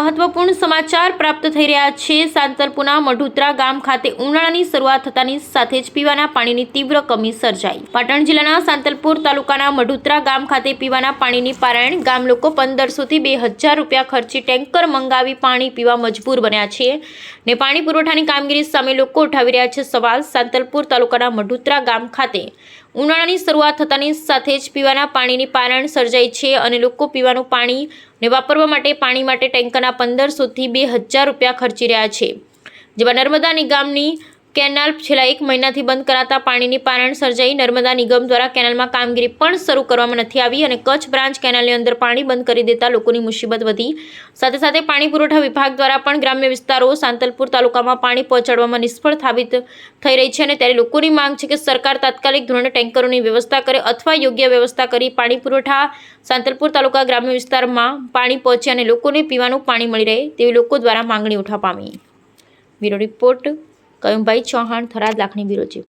મહત્વપૂર્ણ સમાચાર પ્રાપ્ત થઈ રહ્યા છે। સાંતલપુરના મઢુત્રા ગામ ખાતે ઉનાળાની શરૂઆત થતાની સાથે જ પીવાના પાણીની તીવ્ર કમી સર્જાઈ। પાટણ જિલ્લાના સાંતલપુર તાલુકાના મઢુત્રા ગામ ખાતે પીવાના પાણીની પારાયણ ગામ લોકો 1500 થી 2000 રૂપિયા ખર્ચી ટેન્કર મંગાવી પાણી પીવા મજબૂર બન્યા છે ને પાણી પુરવઠાની કામગીરી સામે લોકો ઉઠાવી રહ્યા છે સવાલ। સાંતલપુર તાલુકાના મઢુત્રા ગામ ખાતે ઉનાળાની શરૂઆત થતાની સાથે જ પીવાના પાણીની પારાયણ સર્જાઈ છે અને લોકો પીવાનું પાણી ને વાપરવા માટે પાણી માટે ટેન્કરના 1500 થી 2000 રૂપિયા ખર્ચી રહ્યા છે। જેમાં નર્મદા નિગમની કેનાલ છેલ્લા 1 મહિનાથી બંધ કરાતા પાણીની પારાયણ સર્જાઈ। નર્મદા નિગમ દ્વારા કેનાલમાં કામગીરી પણ શરૂ કરવામાં નથી આવી અને કચ્છ બ્રાન્ચ કેનાલની અંદર પાણી બંધ કરી દેતા લોકોની મુસીબત વધી। સાથે સાથે પાણી પુરવઠા વિભાગ દ્વારા પણ ગ્રામ્ય વિસ્તારો સાંતલપુર તાલુકામાં પાણી પહોંચાડવામાં નિષ્ફળ સાબિત થઈ રહી છે અને ત્યારે લોકોની માંગ છે કે સરકાર તાત્કાલિક ધોરણે ટેન્કરોની વ્યવસ્થા કરે અથવા યોગ્ય વ્યવસ્થા કરી પાણી પુરવઠા સાંતલપુર તાલુકા ગ્રામ્ય વિસ્તારમાં પાણી પહોંચે અને લોકોને પીવાનું પાણી મળી રહે તેવી લોકો દ્વારા માંગણી ઉઠવા પામી। Bureau report કયુમભાઈ Chauhan, Tharad Lakhani bureau chief.